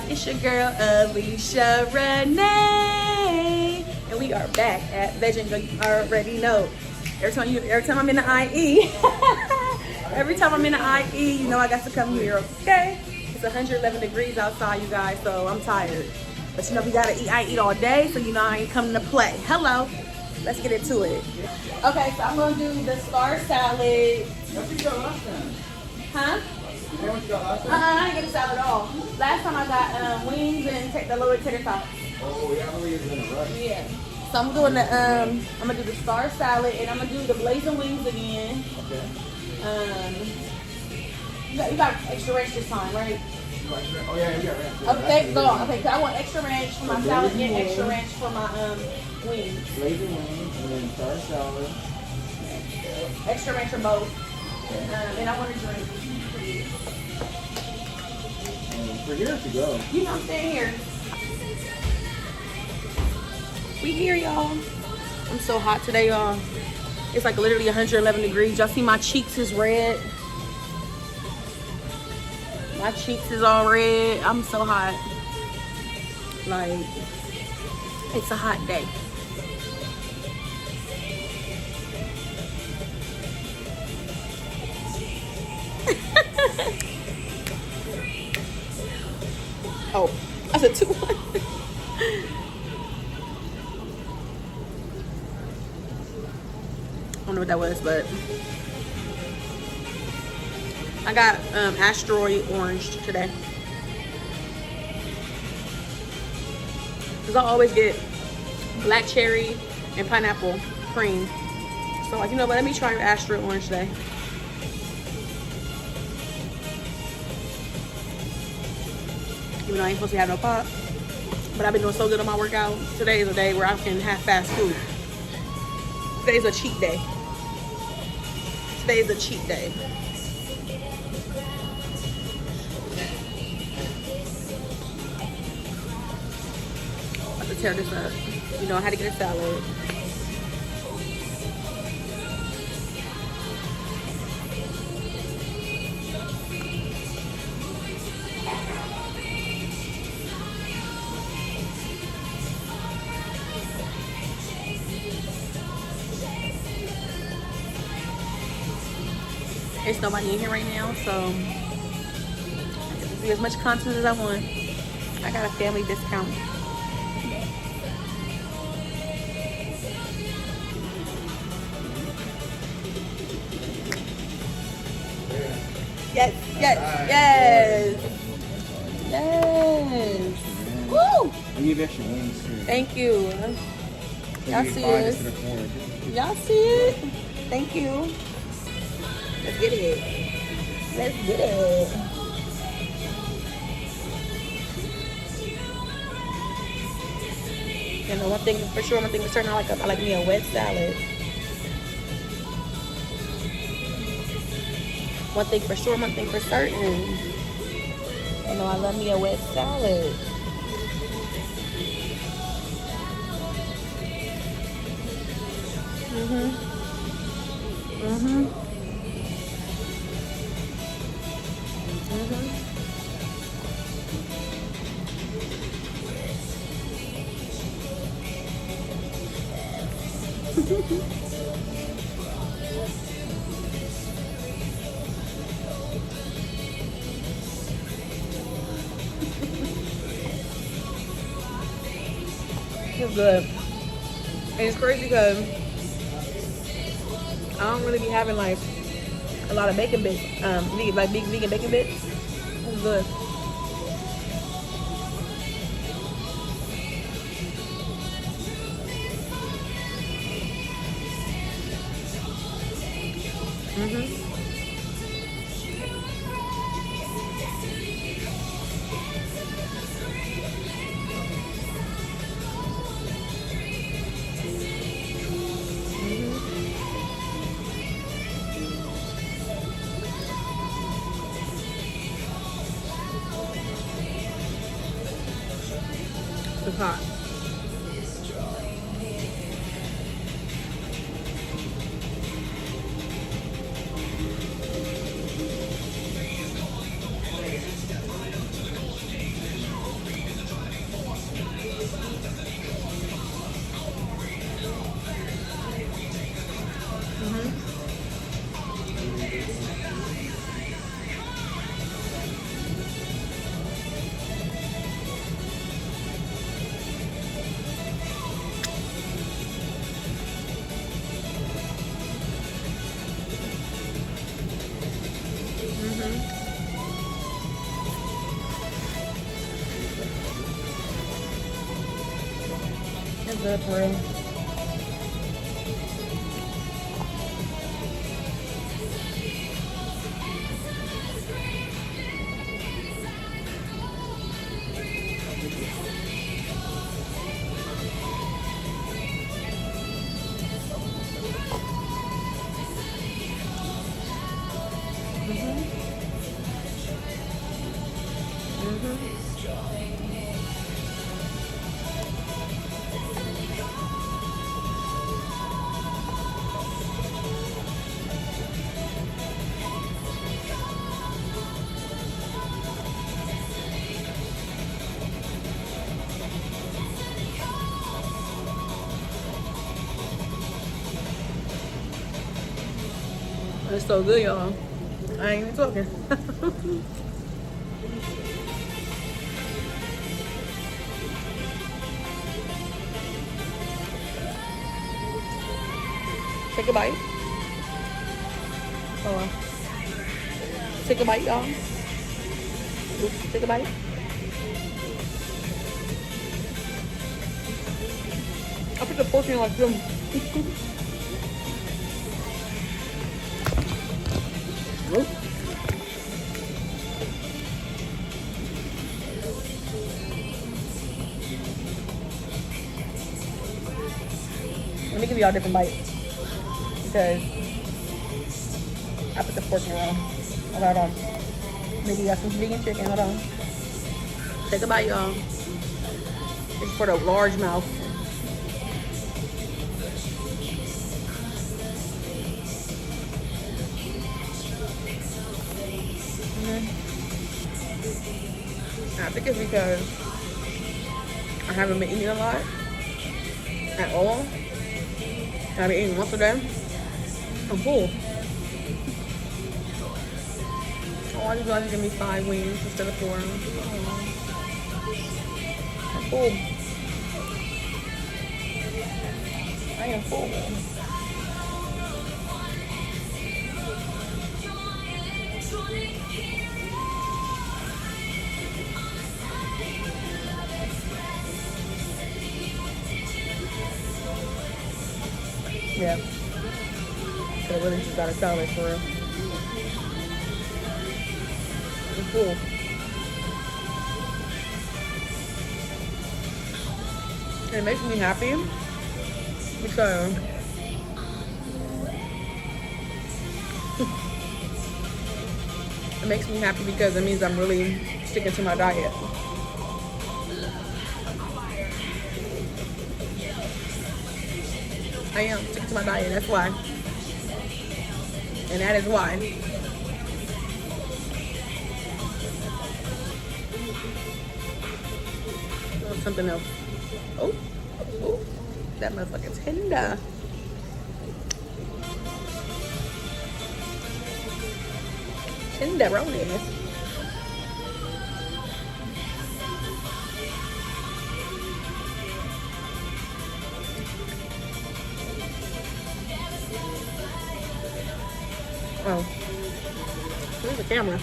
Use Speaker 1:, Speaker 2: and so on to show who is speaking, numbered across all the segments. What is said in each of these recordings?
Speaker 1: It's your girl Alicia Renee, and we are back at Veg and Go. You already know. Every time I'm in the IE, every time I'm in the IE, you know I got to come here. Okay, it's 111 degrees outside, you guys, so I'm tired. But you know we gotta eat. I eat all day, so you know I ain't coming to play. Hello, let's get into it. Okay, so I'm gonna do the star salad. Huh? I didn't get a salad at all. Last time I got wings and the lower tater tots.
Speaker 2: Oh yeah, I know you're in a rush.
Speaker 1: Yeah. So I'm doing the I'm gonna do the star salad and I'm gonna do the blazing wings again.
Speaker 2: Okay.
Speaker 1: You got extra ranch this time, right?
Speaker 2: Oh yeah, you got ranch.
Speaker 1: Okay, go on. Okay, so I want extra ranch for my salad and extra ranch for my wings.
Speaker 2: Blazing wings and then star salad.
Speaker 1: Extra ranch for both. And I want a drink.
Speaker 2: We're here to go.
Speaker 1: You know I'm staying here. We here, y'all. I'm so hot today, y'all. It's like literally 111 degrees. Y'all see my cheeks is red. My cheeks is all red. I'm so hot. Like, it's a hot day. Oh, I said 2-1. I don't know what that was, but I got asteroid orange today. Cause I always get black cherry and pineapple cream. So like, you know what? Let me try asteroid orange today. Even though I ain't supposed to have no pop. But I've been doing so good on my workout. Today is a day where I can have fast food. Today's a cheat day. Today's a cheat day. I'm about to tear this up. You know, I had to get a salad. There's nobody in here right now, so I can do as much content as I want. I got a family discount. Yes, yes, yes, yes. Woo!
Speaker 2: I give extra wings too.
Speaker 1: Thank you. Y'all see it? Y'all see it? Thank you. Let's get it. Let's get it. You know, one thing for sure, one thing for certain, I like me a wet salad. One thing for sure, one thing for certain. You know, I love me a wet salad. It's good. And it's crazy because I don't really be having like a lot of bacon bits, like big vegan bacon bits. It's good. It's hot. good for real. It's so good, y'all. I ain't even talking. Take a bite. Hold on. Take a bite, y'all. Oops, take a bite. I put the portion like them. Nope. Let me give y'all a different bite because I put the pork in wrong. Hold on. Maybe you got some vegan chicken. Hold on. Take a bite, y'all. It's for the large mouth. I think it's because I haven't been eating a lot at all. I've been eating once a day. I'm full. Oh, why did you guys give me 5 wings instead of 4? Oh. I'm full. I am full. Yeah. Could have really just got a salad for real. It's cool. And it makes me happy because it means I'm really sticking to my diet. I am sticking to my diet, that's why. And that is why. Oh, something else. Oh, that motherfucker's tender. Tenderoni. Oh, there's the camera.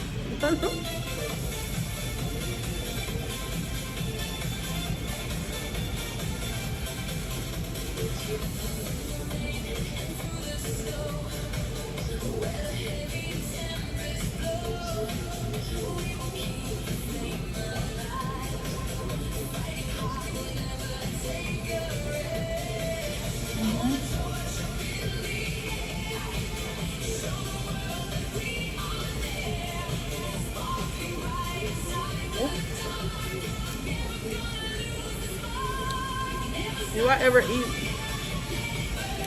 Speaker 1: Do I ever eat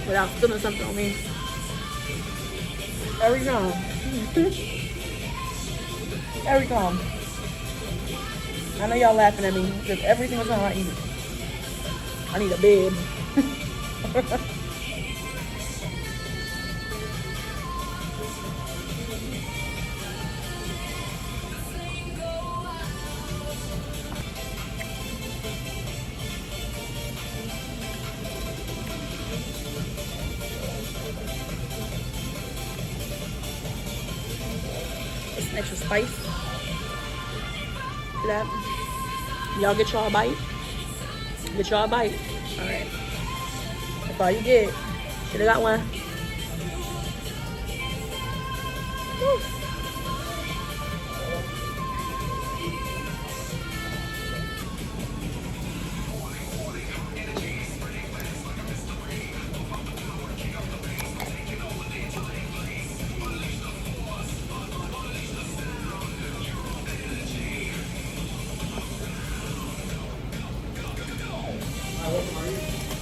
Speaker 1: without spilling something on me? Every time. Every time. I know y'all laughing at me because every single time I eat, I need a bib. Extra spice. That. Y'all get y'all a bite? Get y'all a bite. Alright. That's all you get. Should have got one. Woo.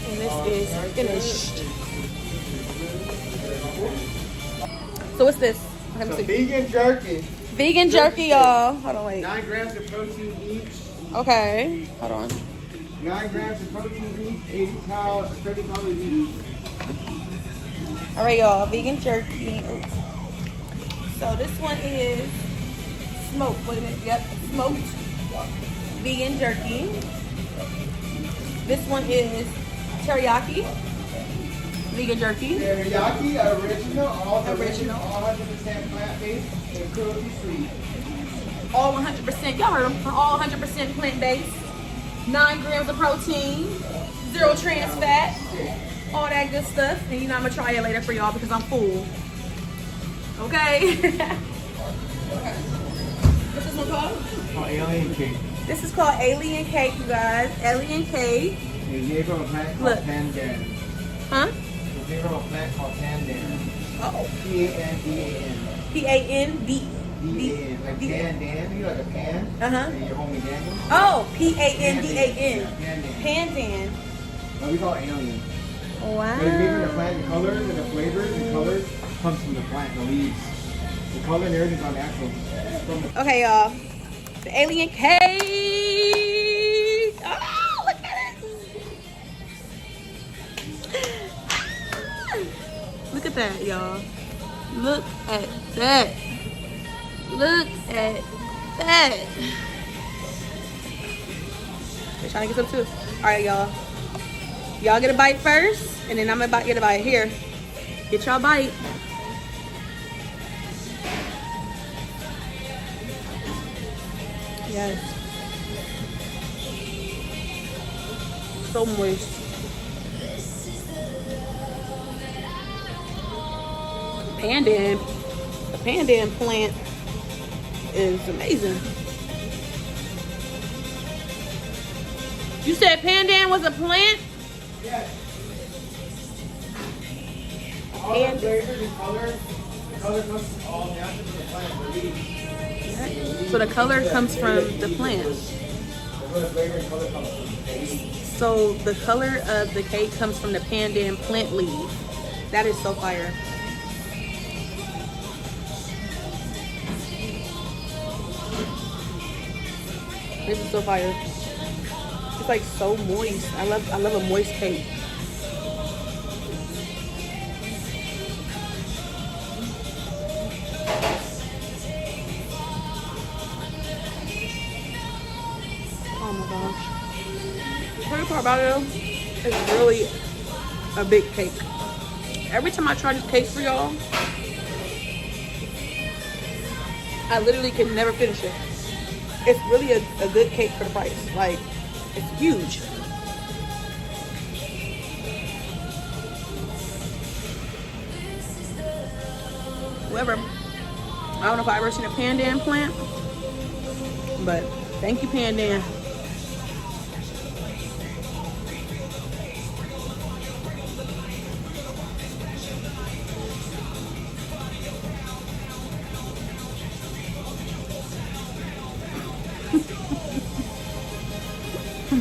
Speaker 1: And this is finished. So what's this? Let me
Speaker 2: So
Speaker 1: see.
Speaker 2: vegan jerky.
Speaker 1: Vegan jerky, y'all. Hold on, wait.
Speaker 2: 9 grams of protein each.
Speaker 1: Okay, hold on.
Speaker 2: 9 grams of protein each. 30 calories each.
Speaker 1: All right, y'all. Vegan jerky. So this one is smoked. Wait a minute. Yep, smoked vegan jerky. This one is teriyaki vegan jerky.
Speaker 2: Teriyaki original, all 100% plant-based and cruelty-free.
Speaker 1: All 100%. Y'all heard them. All 100% plant-based. 9 grams of protein. 0 trans fat. All that good stuff. And you know I'm gonna try it later for y'all because I'm full. Okay. What's this one called?
Speaker 2: Oh, alien cake.
Speaker 1: This is called alien cake, you guys. Alien cake.
Speaker 2: It's made from a plant
Speaker 1: Look.
Speaker 2: called pandan.
Speaker 1: Huh?
Speaker 2: It's made from a plant called pandan.
Speaker 1: Oh.
Speaker 2: Pandan.
Speaker 1: P-A-N-D.
Speaker 2: D-A-N. Like pandan. You like a pan?
Speaker 1: Uh-huh.
Speaker 2: And your homie Daniel?
Speaker 1: Oh, P-A-N-D-A-N.
Speaker 2: Pandan.
Speaker 1: Pandan.
Speaker 2: No, we call it alien.
Speaker 1: Wow.
Speaker 2: But it's made from the plant. The colors and the flavors and colors comes from the plant, the leaves. The color and everything's all natural. From the
Speaker 1: Okay, y'all. The alien cake. Oh, look at it. Look at that, y'all. Look at that. Look at that. They're trying to get some too. All right, y'all. Y'all get a bite first, and then I'm about to get a bite. Here. Get y'all bite. Yes. So moist. Pandan. The pandan plant is amazing. You said pandan was a plant?
Speaker 2: Yes. All the flavors and colors, the color comes all natural from the plant, the leaves.
Speaker 1: So the color comes from the plant.
Speaker 2: That's where the flavor and color comes from.
Speaker 1: So the color of the cake comes from the pandan plant leaf. That is so fire. This is so fire. It's like so moist. I love a moist cake. Oh my gosh. The funny part about it though, it's really a big cake. Every time I try these cakes for y'all, I literally can never finish it. It's really a good cake for the price. Like, it's huge. However, I don't know if I've ever seen a pandan plant, but thank you, pandan.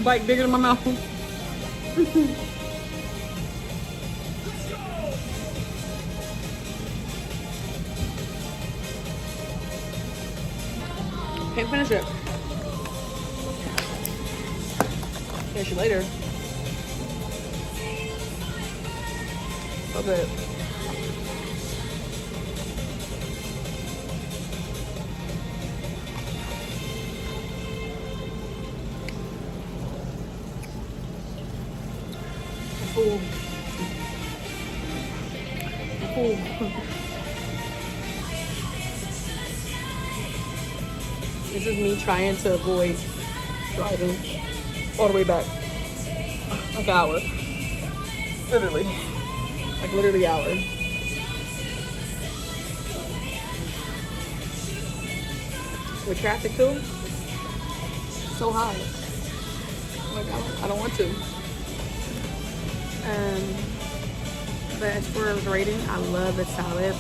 Speaker 1: Bite bigger than my mouth. Can't finish it. Finish it later. So good. Full. Full. This is me trying to avoid driving all the way back. Like an hour. Literally. Like literally hours. With traffic too, so high. Like I don't want to. But as for the rating, I love the salad.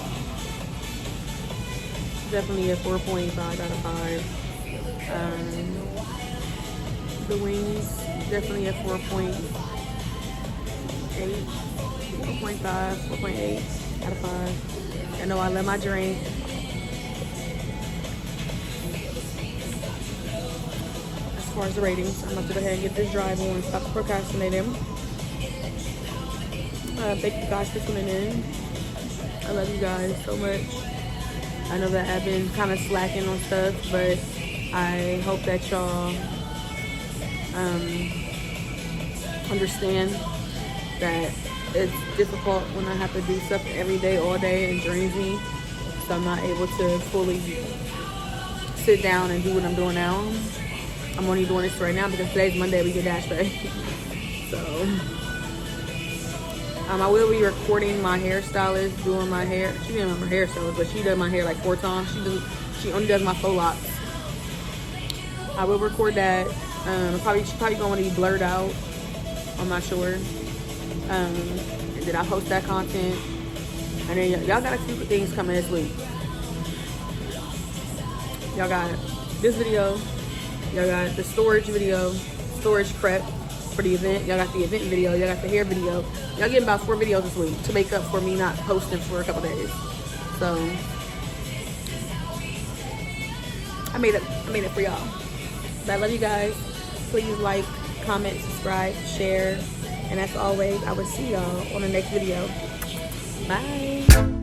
Speaker 1: Definitely a 4.5 out of 5. The wings, definitely a 4.8, 4.5, 4.8 out of 5. I know I love my drink. As far as the ratings, I'm about to go ahead and get this drive on and stop procrastinating. Thank you guys for tuning in. I love you guys so much. I know that I've been kind of slacking on stuff, but I hope that y'all understand that it's difficult when I have to do stuff every day, all day, and it drains me. So I'm not able to fully sit down and do what I'm doing now. I'm only doing this right now because today's Monday, we get dash pay. So I will be recording my hairstylist doing my hair. She didn't have my hairstylist, but she does my hair like 4 times. She only does my faux locks. I will record that. She's probably going to be blurred out. I'm not sure. And then I'll post that content. And then y'all got a few things coming this week. Y'all got this video. Y'all got the storage video, storage prep for the event. Y'all got the event video. Y'all got the hair video. Y'all getting about 4 videos this week to make up for me not posting for a couple days. So I made it for y'all. But I love you guys. Please like, comment, subscribe, share, and as always, I will see y'all on the next video. Bye.